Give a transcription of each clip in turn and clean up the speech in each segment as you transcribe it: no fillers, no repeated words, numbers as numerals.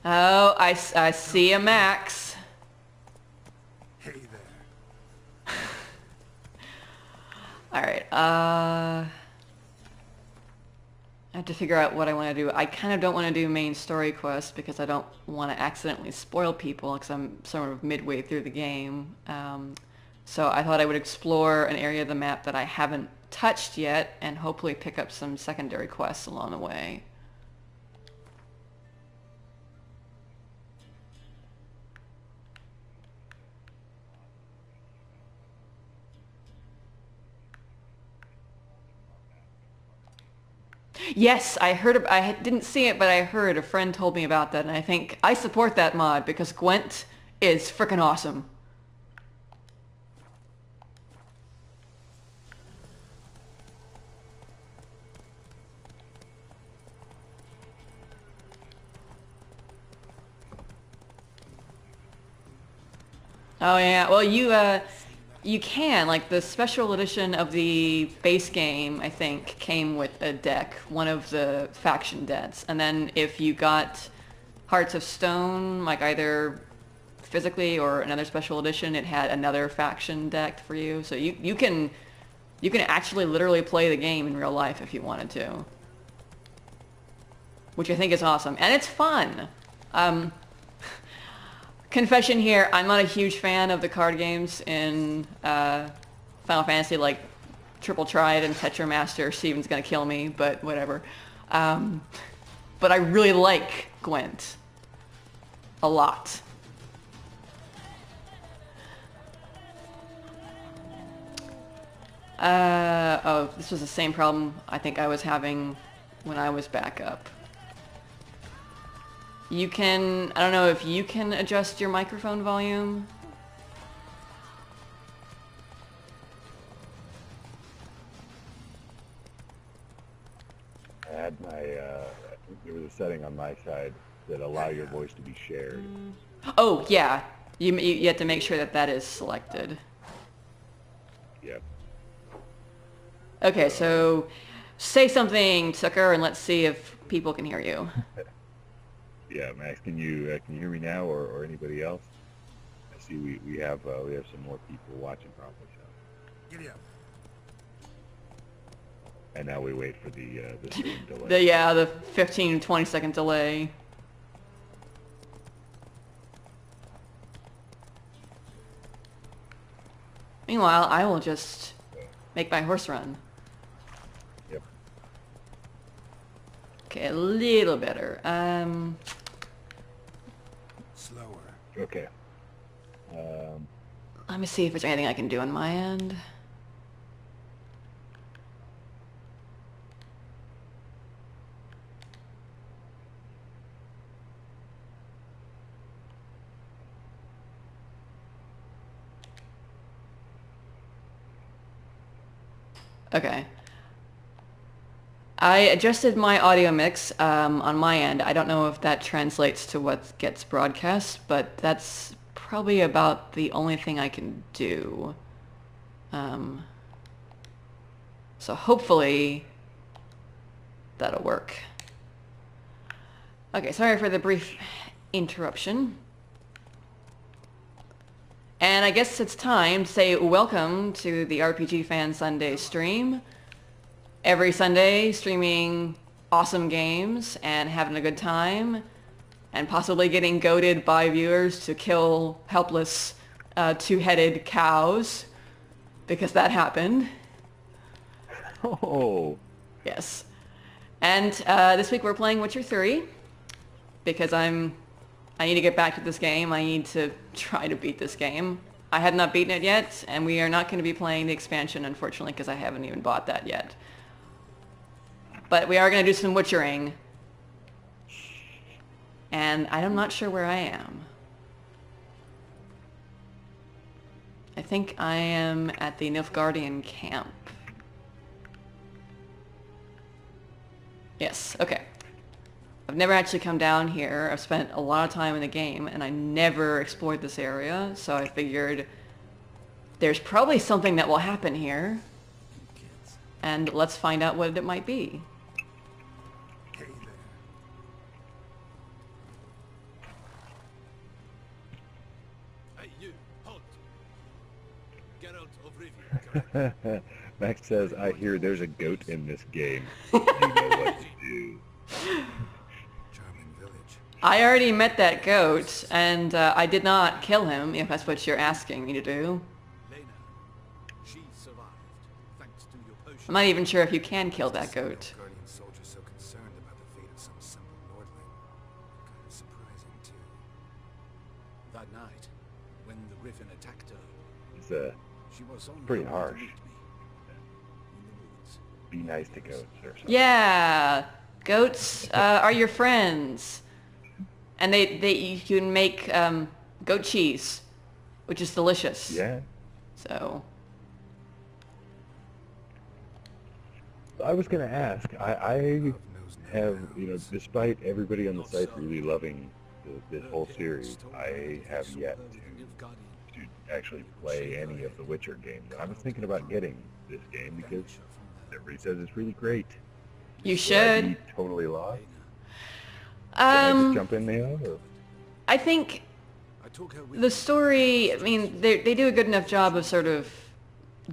Oh, I see a Max. Hey there. Alright, I have to figure out what I want to do. I kind of don't want to do main story quests because I don't want to accidentally spoil people because I'm sort of midway through the game. So I thought I would explore an area of the map that I haven't touched yet and hopefully pick up some secondary quests along the way. Yes, I heard. Didn't see it, but I heard. A friend told me about that, and I think I support that mod because Gwent is freaking awesome. Oh yeah. Well, you can like the special edition of the base game. I think came with a deck, one of the faction decks, and then if you got Hearts of Stone, like either physically or another special edition, it had another faction deck for you. So you can actually literally play the game in real life if you wanted to, which I think is awesome, and it's fun. Um, Confession here, I'm not a huge fan of the card games in Final Fantasy, like Triple Triad and Tetramaster. Steven's gonna kill me, but whatever. Um, but I really like Gwent a lot. Oh, this was the same problem I think I was having when I was back up. You can, I don't know if you can adjust your microphone volume. I had my, I think there was a setting on my side that allow your voice to be shared. Oh, yeah. You have to make sure that that is selected. Yep. Okay, so say something, Tucker, and let's see if people can hear you. Yeah, Max, can you hear me now, or anybody else? I see we have some more people watching probably. So. Giddy up. And now we wait for the stream delay. The 15, 20-second delay. Meanwhile, I will just make my horse run. Yep. Okay, a little better. Slower. Okay. Let me see if there's anything I can do on my end. Okay. I adjusted my audio mix on my end. I don't know if that translates to what gets broadcast, but that's probably about the only thing I can do. So hopefully that'll work. Okay, sorry for the brief interruption. And I guess it's time to say welcome to the RPG Fan Sunday stream. Every Sunday, streaming awesome games and having a good time, and possibly getting goaded by viewers to kill helpless two-headed cows, because that happened. Oh. Yes. And this week we're playing Witcher 3, because I need to get back to this game. I need to try to beat this game. I have not beaten it yet, and we are not going to be playing the expansion, unfortunately, because I haven't even bought that yet. But we are going to do some witchering. And I'm not sure where I am. I think I am at the Nilfgaardian camp. Yes, okay. I've never actually come down here. I've spent a lot of time in the game, and I never explored this area, so I figured there's probably something that will happen here, and let's find out what it might be. Hey there. Hey, you, halt! Geralt of Rivia, correct? Max says, I hear there's a goat in this game. You know what to do. Charming village. I already met that goat, and I did not kill him, if that's what you're asking me to do. Lena, she survived, thanks to your potion. I'm not even sure if you can kill that goat. Guardian soldier so concerned about the fate of some simple lordling. Kind of surprising, too. That night, when the Riffin attacked her, It's she was on pretty her way to harsh. meet me. In the woods. be nice to goats or something. Yeah, goats are your friends, and they you can make goat cheese, which is delicious. Yeah. So I was gonna ask. I Love knows no have, bounds. you know, despite everybody on the site really loving this whole series, I have yet to actually play any of the Witcher games. And I was thinking about getting this game because everybody says it's really great. you Would I should. be totally lost? Can I just Um, jump in now? Or? I think I took her with the me. story. I mean, they do a good enough job of sort of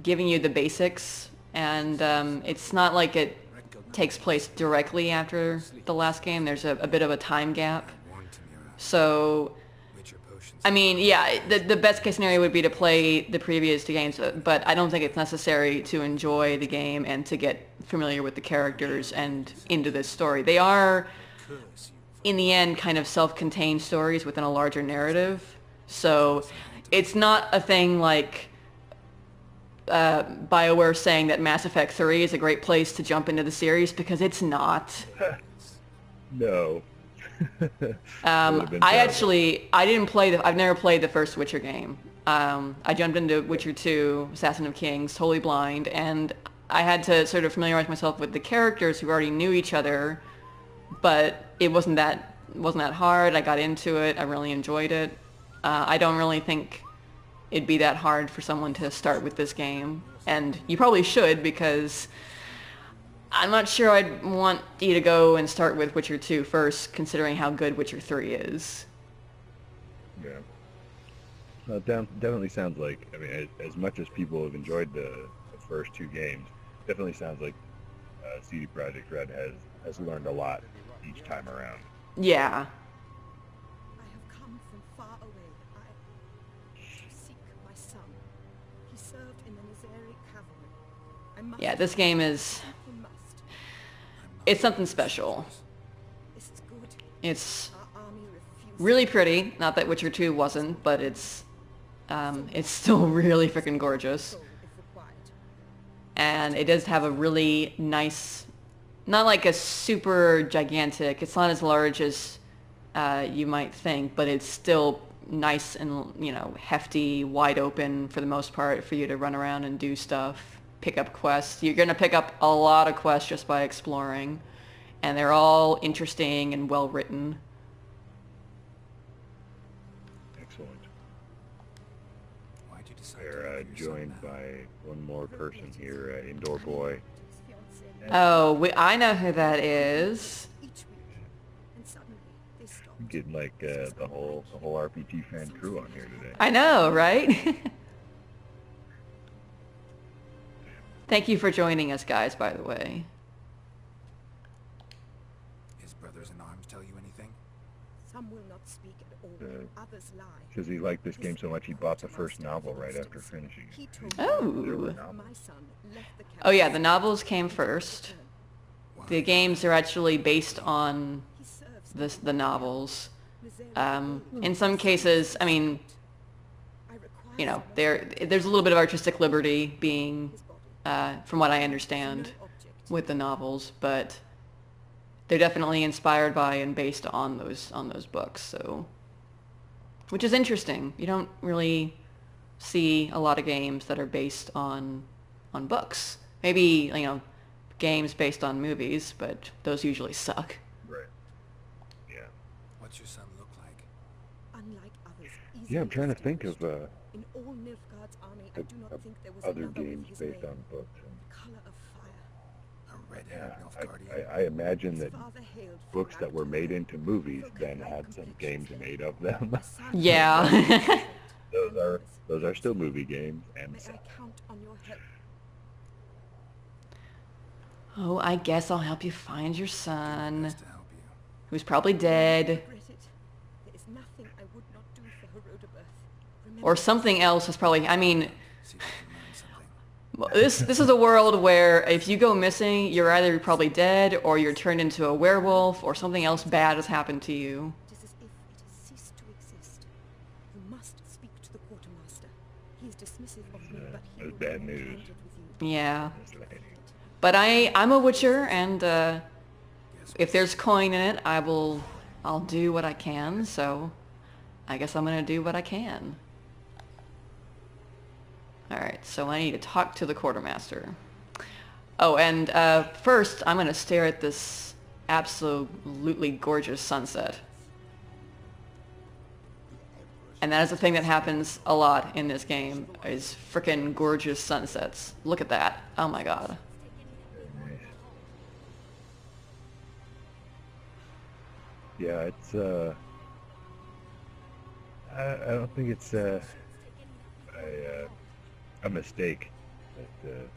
giving you the basics, and it's not like it takes place directly after the last game. There's a bit of a time gap. Warned Tamira, So, Witcher potions. I mean, yeah, the best case scenario would be to play the previous two games, but I don't think it's necessary to enjoy the game and to get familiar with the characters and into this story. They are, Curse you. in the end, kind of self-contained stories within a larger narrative. So it's not a thing like BioWare saying that Mass Effect 3 is a great place to jump into the series, because it's not. No. Would've been I terrible. I've never played the first Witcher game. I jumped into Witcher 2, Assassin of Kings, totally blind, and I had to sort of familiarize myself with the characters who already knew each other, but it wasn't that hard. I got into it. I really enjoyed it. I don't really think it'd be that hard for someone to start with this game, and you probably should, because I'm not sure I'd want you to go and start with Witcher 2 first, considering how good Witcher 3 is. Yeah. Well, it definitely sounds like, I mean, as much as people have enjoyed the first two games, definitely sounds like CD Projekt Red has learned a lot each time around. Yeah. I have come from far away. I seek my son. He served in the Nizeri cavalry. I must Yeah, this game is, seek him must. it's something special. This is good. It's Our army refuses. really pretty. Not that Witcher 2 wasn't, but it's still really freaking gorgeous. Soul if required. And it does have a really nice, not like a super gigantic, it's not as large as you might think, but it's still nice and, you know, hefty, wide open for the most part for you to run around and do stuff, pick up quests. You're going to pick up a lot of quests just by exploring, and they're all interesting and well written. Excellent. Why'd you decide to We're leave your son joined now? by one more person here, Indoor Boy. His fiancée Oh, I know who that is. each week, and suddenly they stopped. Getting like the whole RPG fan crew on here today. I know, right? Thank you for joining us, guys, by the way. His brothers in arms tell you anything? Some will not speak at all. Others lie. Because he liked this game so much, he bought the first novel right after finishing He it. told Oh. me my son left the Oh yeah, the cavalry. novels came first. The games are actually based on He serves the novels. Nizeri. In some cases, I mean, I require you know, someone there's a little bit of artistic liberty being, his body. from what I understand, No object. with the novels, but they're definitely inspired by and based on those books. So, which is interesting. You don't really see a lot of games that are based on books. Maybe, you know, games based on movies, but those usually suck. Right. Yeah. What's your son look like? Unlike others, Yeah, I'm easily trying to think of distinguished. In all Nilfgaard's army, I do not think there was other another with games his based name. on books. Color of fire. A red-haired Yeah, Nilfgaardian? I imagine His that father hailed from books that were Mountain. made into movies then had some games made of them. My son Yeah. Those those are still movie games and May I count on your help? Oh, I guess I'll help you find your son, Best to help you. who's probably I dead, regret it. There is nothing I would not do for Herodoberth. Remember or something else is probably, I mean, See if you can learn something. well, this is a world where if you go missing, you're either probably dead, or you're turned into a werewolf, or something else bad has happened to you. it is as if it has ceased to exist. You must speak to the quartermaster. He is dismissive of me, but he that's will bad be news. candid with you. Yeah. That's right. But I'm a witcher, and if there's coin in it, I'll do what I can, so I guess I'm gonna do what I can. Alright, so I need to talk to the quartermaster. Oh, and first I'm gonna stare at this absolutely gorgeous sunset. And that is a thing that happens a lot in this game, is frickin' gorgeous sunsets. Look at that. Oh my god. Very nice. Yeah, it's I don't think it's a mistake that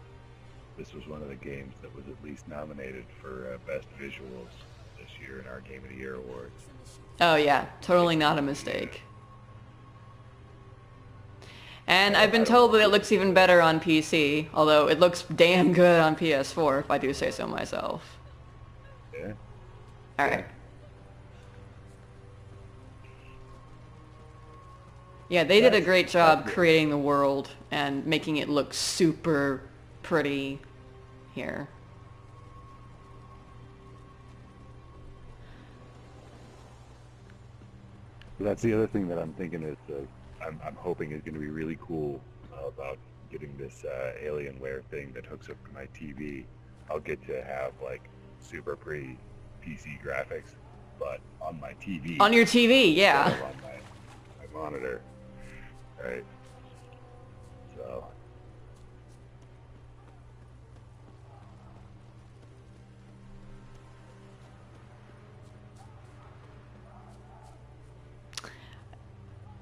this was one of the games that was at least nominated for best visuals this year in our Game of the Year awards. Oh yeah, totally not a mistake. And I've been told that it looks even better on PC, although it looks damn good on PS4, if I do say so myself. Yeah. Alright. Yeah, they did a great job creating the world and making it look super pretty here. That's the other thing that I'm thinking is I'm hoping is going to be really cool about getting this Alienware thing that hooks up to my TV. I'll get to have like super pretty PC graphics, but on my TV. On your TV, yeah. instead of on my monitor, right? So.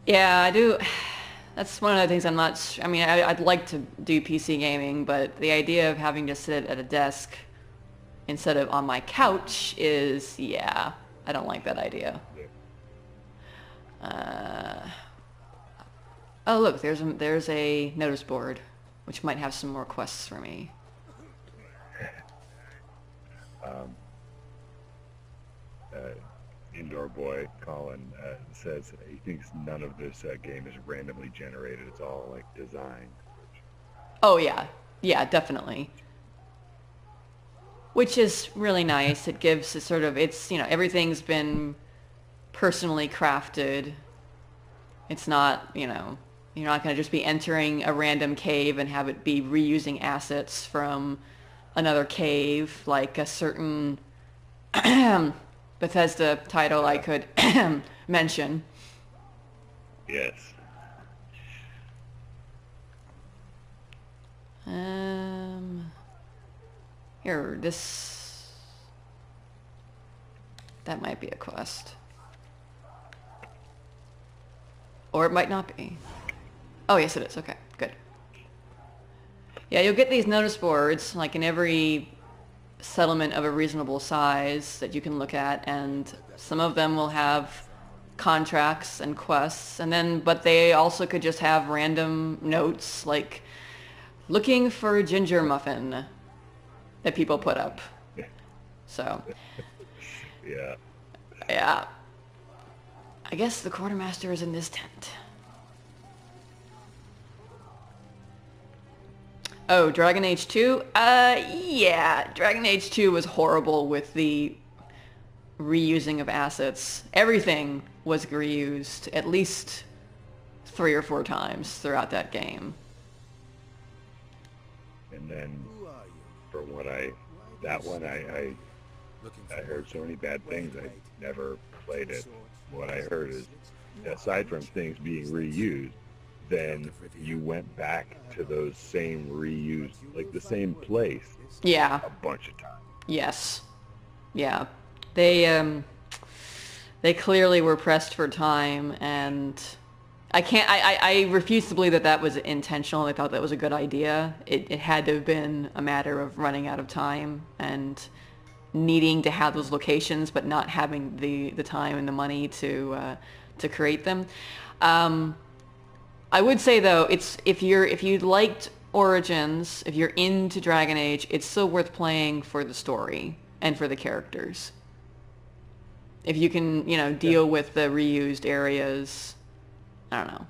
Yeah, I do. That's one of the things I'm not. I mean, I'd like to do PC gaming, but the idea of having to sit at a desk instead of on my couch is, yeah, I don't like that idea. Oh, look, there's a notice board, which might have some more quests for me. Indoor boy Colin says he thinks none of this game is randomly generated. It's all like designed. Oh yeah, yeah, definitely. Which is really nice. It gives it sort of, it's, you know, everything's been personally crafted. It's not, you know, you're not going to just be entering a random cave and have it be reusing assets from another cave, like a certain Bethesda title I could mention. Yes. Here, that might be a quest. Or it might not be. Oh, yes it is. Okay, good. Yeah, you'll get these notice boards, like in every settlement of a reasonable size that you can look at, and some of them will have contracts and quests, and then, but they also could just have random notes, like looking for a ginger muffin that people put up. So, Yeah. yeah. I guess the quartermaster is in this tent. Oh, Dragon Age 2? Yeah. Dragon Age 2 was horrible with the reusing of assets. Everything was reused at least 3 or 4 times throughout that game. And then Who are you? from what I Looking I heard so many bad things. I never played it. Sword. What I heard is, aside from things being reused, then you went back to those same reused, like the same place, Yeah. a bunch of times. Yes. Yeah. They clearly were pressed for time, and I can't. I refuse to believe that that was intentional. I thought that was a good idea. It had to have been a matter of running out of time and needing to have those locations, but not having the time and the money to create them. I would say though, it's if you liked Origins, if you're into Dragon Age, it's still worth playing for the story and for the characters. If you can, deal with the reused areas. I don't know.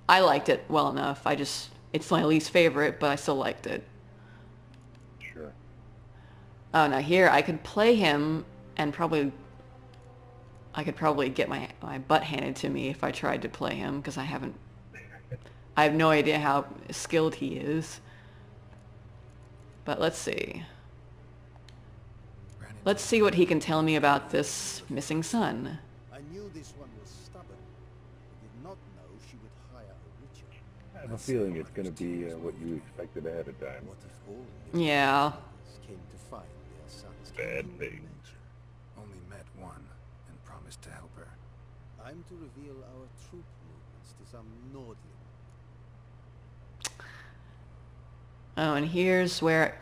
I liked it well enough. It's my least favorite, but I still liked it. Sure. Oh, now here I could play him and I could probably get my butt handed to me if I tried to play him, because I have no idea how skilled he is. But let's see. Let's see what he can tell me about this missing son. I knew this one was stubborn. I did not know she would hire a witcher. I have a feeling it's going to be what you expected ahead of time. What if all the Yeah. came to find their sons? Bad thing. Only met one and promised to help her. I'm to reveal our troop movements to some Nordling. Oh, and here's where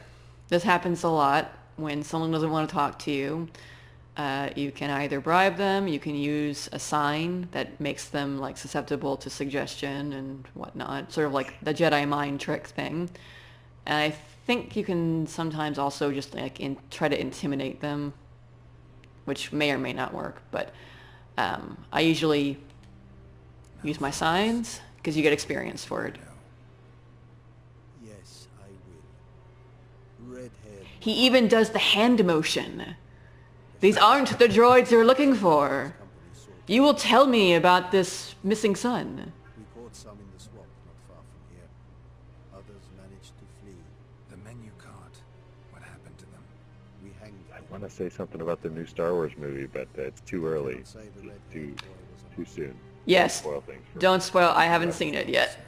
this happens a lot. When someone doesn't want to talk to you, you can either bribe them, you can use a sign that makes them like susceptible to suggestion and whatnot, sort of like the Jedi mind trick thing. And I think you can sometimes also just like try to intimidate them, which may or may not work. But I usually use my signs because you get experience for it. Yes, I will. Red-haired. He even does the hand motion. These aren't the droids you're looking for. Company sword. You will tell me about this missing son. We caught some in the swamp not far from here. Others managed to flee. The men you caught, what happened to them? We hanged I them. want to say something about the new Star Wars movie, but it's too early. Don't say the It's red-haired too boy was too a soon. Yes. Spoil things. for- Don't spoil. I haven't seen it yet. Sir,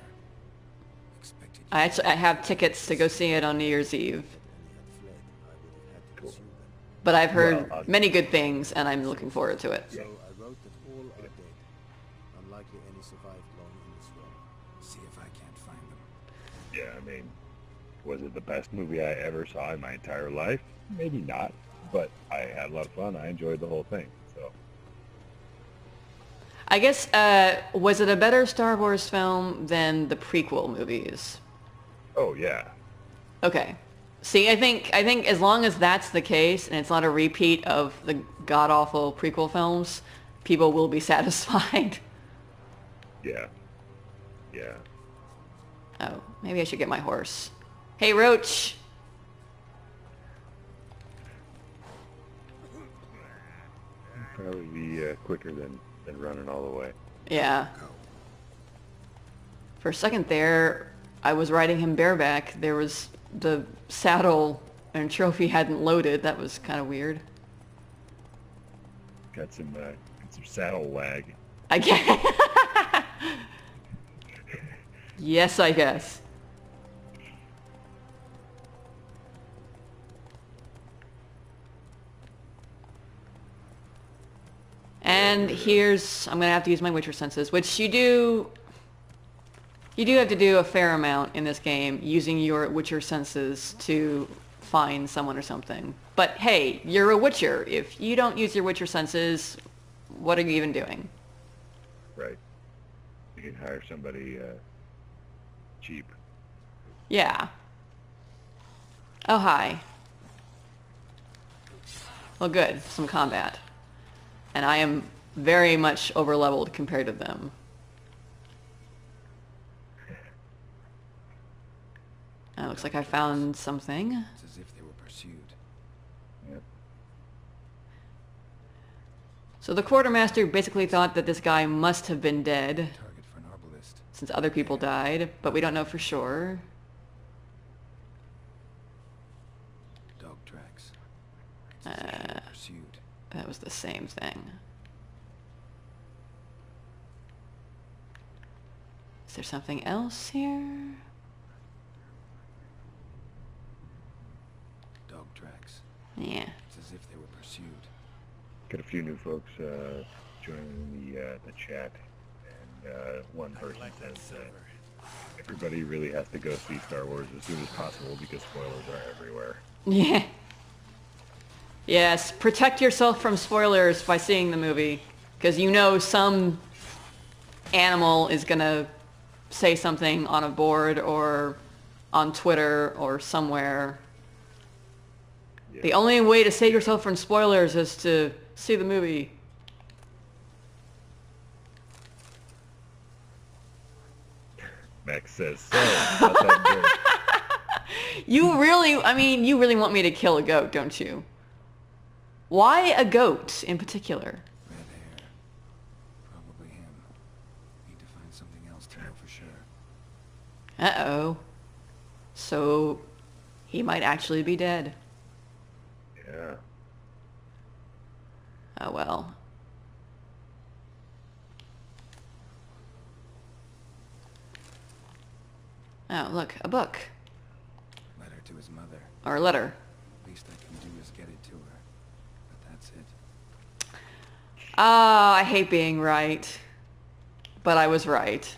expected you I have tickets to go see it on New Year's Eve. When he had fled, I would have had to Cool. pursue them. But I've heard Well, many good things, and I'm looking forward to it. So I wrote that all are dead. Unlikely any survived long in the swamp. see if I can't find them. Yeah, I mean, was it the best movie I ever saw in my entire life? Maybe not, but I had a lot of fun. I enjoyed the whole thing. So I guess, was it a better Star Wars film than the prequel movies? oh yeah, Okay. See, I think as long as that's the case, and it's not a repeat of the god-awful prequel films, people will be satisfied. yeah. Oh, maybe I should get my horse. Hey, Roach! Probably be quicker than running all the way. Yeah. For a second there, I was riding him bareback. There was the saddle and trophy hadn't loaded. That was kind of weird. Got some saddle lag. I guess. Yes, I guess. And here's, I'm gonna have to use my Witcher senses, which you do have to do a fair amount in this game, using your Witcher senses to find someone or something. But hey, you're a Witcher. If you don't use your Witcher senses, what are you even doing? Right. You can hire somebody cheap. Yeah. Oh, hi. Well, good. Some combat. And I am very much over-leveled compared to them. It looks like I found something. It's as if they were pursued. Yeah. So the quartermaster basically thought that this guy must have been dead Target for an arbalist. since other people died, but we don't know for sure. Dog tracks. It's as if they were pursued. That was the same thing. Is there something else here? Dog tracks. Yeah. It's as if they were pursued. Got a few new folks joining the chat, and one I person like that says silver. that everybody really has to go see Star Wars as soon as possible because spoilers are everywhere. Yeah. Yes, protect yourself from spoilers by seeing the movie. Because you know some animal is gonna say something on a board or on Twitter or somewhere. Yeah. The only way to save yourself from spoilers is to see the movie. Max says, so, about that goat. You really want me to kill a goat, don't you? Why a goat in particular? Red hair. Probably him. Need to find something else to know for sure. Uh-oh. So, he might actually be dead. Yeah. Oh well. Oh, look, a book. Letter to his mother. Or a letter. Least I can do is get it to her. But that's it. Ah, I hate being right. But I was right.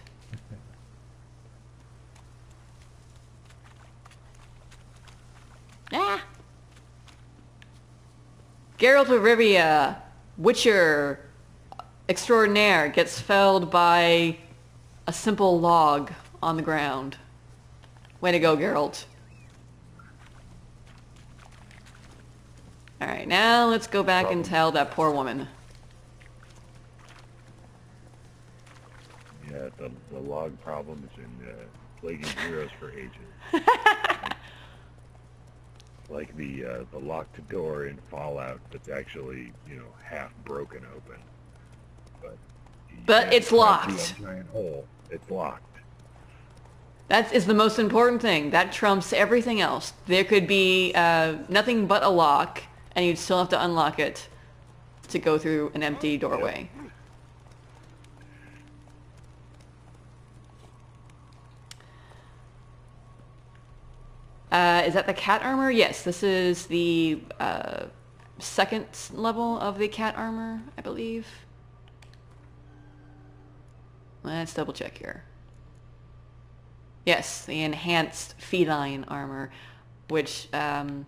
Ah! Geralt of Rivia, Witcher extraordinaire, gets felled by a simple log on the ground. Way to go, Geralt. Alright, now let's go back and tell that poor woman. Yeah, the log problem has been plaguing heroes for ages. Like the locked door in Fallout that's actually, half broken open. But you it's can't climb locked. through a giant hole. It's locked. That is the most important thing. That trumps everything else. There could be nothing but a lock, and you'd still have to unlock it to go through an empty doorway. Is that the cat armor? Yes, this is the second level of the cat armor, I believe. Let's double check here. Yes, the enhanced feline armor, which I'm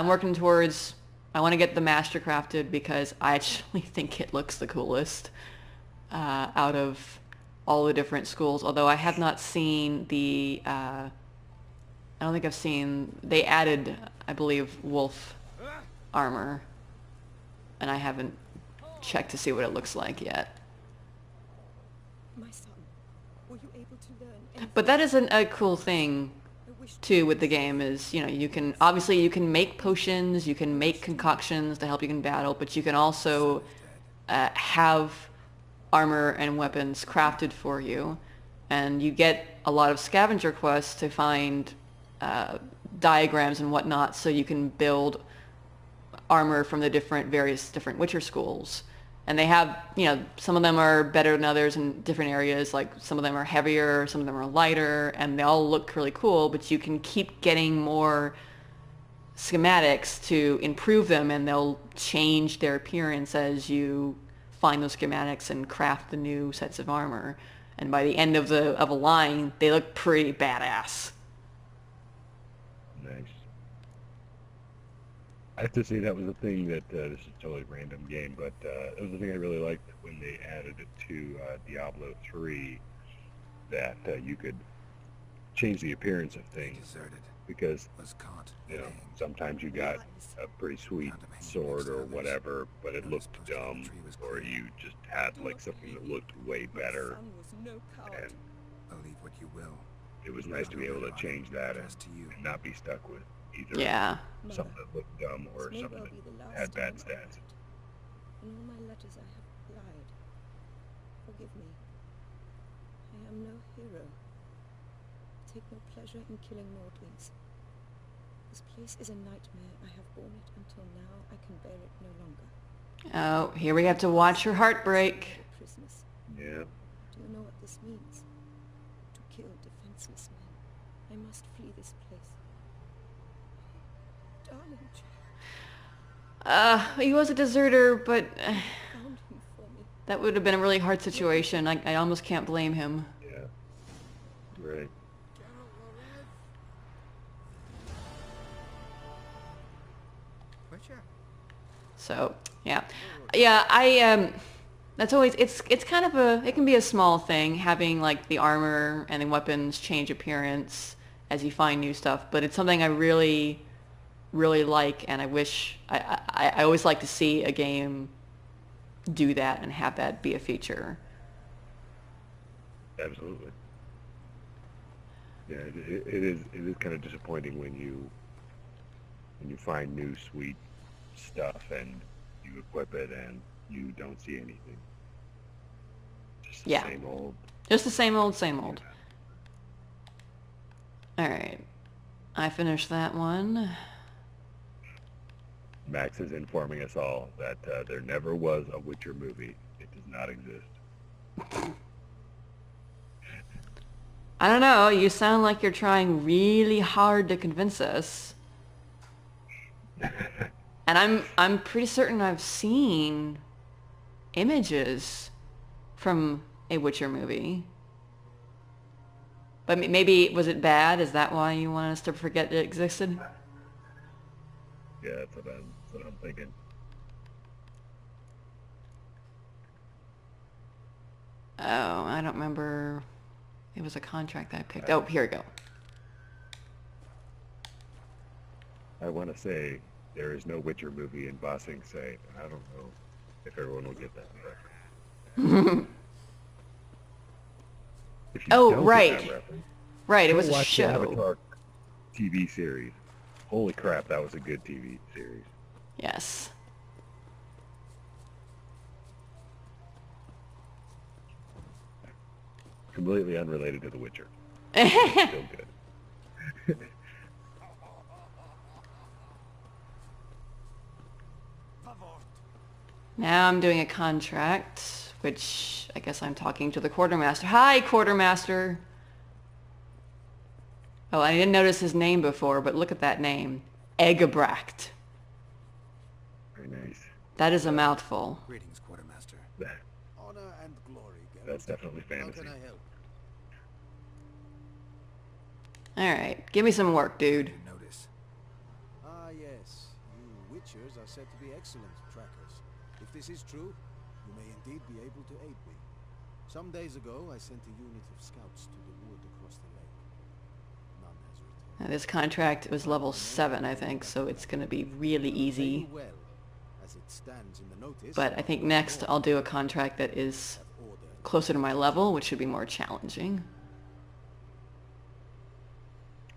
working towards. I want to get the master crafted because I actually think it looks the coolest out of all the different schools. Although I have not seen the, I don't think I've seen, they added, I believe, wolf armor, and I haven't checked to see what it looks like yet. My son, were you able to learn anything? But that isn't a cool thing I wish too with the game is, you can, obviously you can make potions, you can make concoctions to help you in battle, but you can also have armor and weapons crafted for you, and you get a lot of scavenger quests to find diagrams and whatnot so you can build armor from the various different Witcher schools. And they have, some of them are better than others in different areas, like some of them are heavier, some of them are lighter, and they all look really cool, but you can keep getting more schematics to improve them, and they'll change their appearance as you find those schematics and craft the new sets of armor. And by the end of a line, they look pretty badass. Nice. I have to say that was a thing that, this is a totally random game, but it was the thing I really liked when they added it to Diablo 3, that you could change the appearance of things, Deserted. because, Was caught. sometimes you got a pretty sweet sword or whatever, but it looked dumb, or you just had like something that looked way better, My son was no coward. and Believe what you will. it was nice to be able to change that and Trust you. not be stuck with either Yeah. something that looked dumb or This may something well be the that last had bad time I stats. write. In all my letters I have lied. Forgive me. I am no hero. I take no pleasure in killing Nordlings. This place is a nightmare. I have borne it until now. I can bear it no longer. Oh, here we have to watch her heart break. Prisoners. Yeah. Do you know what this means? To kill defenseless men. I must flee this place. Darling Jack He was a deserter, but found him for me. That would have been a really hard situation. I almost can't blame him. Yeah. Right. Witcher. So, yeah. Yeah, that's always, it's kind of it can be a small thing, having like the armor and the weapons change appearance as you find new stuff, but it's something I really, really like, and I wish, I always like to see a game do that and have that be a feature. Absolutely. Yeah, it is kind of disappointing when you find new sweet stuff and you equip it and you don't see anything. Just the Yeah. same old. Just the same old, same old. Alright. I finished that one. Max is informing us all that there never was a Witcher movie. It does not exist. I don't know, you sound like you're trying really hard to convince us. And I'm pretty certain I've seen images from a Witcher movie. But maybe, was it bad? Is that why you want us to forget it existed? Yeah, that's what I'm thinking. Oh, I don't remember. It was a contract I picked. Oh, here we go. I want to say there is no Witcher movie in Ba Sing Se. I don't know if everyone will get that reference. If you Oh, don't get right. that reference, Right, it go was a watch the show. Avatar TV series. Holy crap, that was a good TV series. Yes. Completely unrelated to The Witcher. Still good. Now I'm doing a contract, which I guess I'm talking to the quartermaster. Hi, quartermaster. Oh, I didn't notice his name before, but look at that name. Egebracht. Very nice. That is a mouthful. Greetings, Quartermaster. Honor and glory, Geralt. That's definitely How fantasy. can I help? Alright, give me some work, dude. You notice. Ah, yes. You Witchers are said to be excellent trackers. If this is true, you may indeed be able to aid me. Some days ago, I sent a unit of scouts to the wood across the lake. None has returned. Now, this contract was level 7, I think, so it's going to be really easy. Very well, as it stands in the notice. But I think next I'll do a contract that is have ordered. closer to my level, which should be more challenging.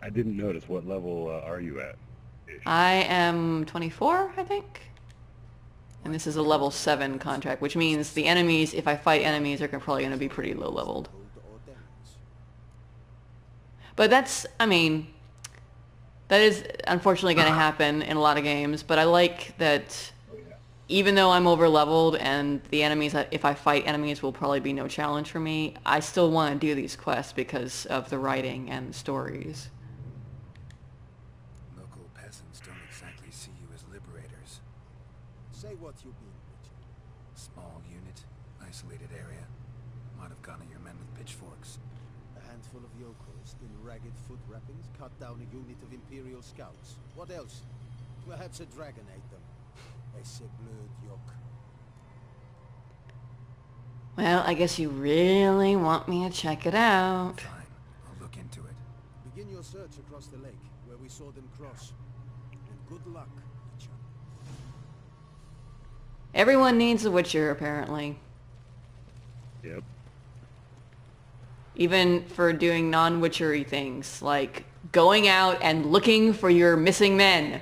I didn't notice. What level are you at? Ish? I am 24, I think. And this is a level 7 contract, which means the enemies, if I fight enemies, are probably going to be pretty low leveled. Hold or demos. But that's, I mean, that is unfortunately going to happen in a lot of games, but I like that even though I'm over leveled and the enemies, if I fight enemies, will probably be no challenge for me, I still want to do these quests because of the writing and the stories. Local peasants don't exactly see you as liberators. Say what you mean, Witcher. Small unit, isolated area. Might have gone at your men with pitchforks. A handful of yokels in ragged foot wrappings cut down a unit of Imperial scouts. What else? Perhaps a dragon ate them. A bleu yoke. Well, I guess you really want me to check it out. Fine, I'll look into it. Begin your search across the lake, where we saw them cross. And good luck, Witcher. Everyone needs a Witcher, apparently. Yep. Even for doing non-Witchery things, like going out and looking for your missing men.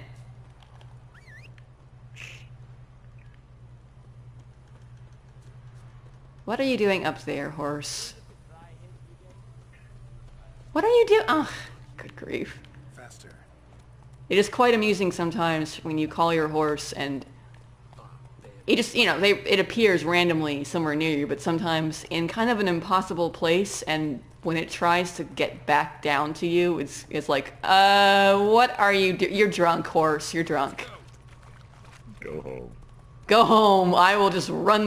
What are you doing up there, horse? What are you doing? Oh, good grief. Faster. It is quite amusing sometimes when you call your horse and it just, you know, it appears randomly somewhere near you, but sometimes in kind of an impossible place, and when it tries to get back down to you, it's like, what are you You're drunk, horse. You're drunk. Go home. Go home. I will just run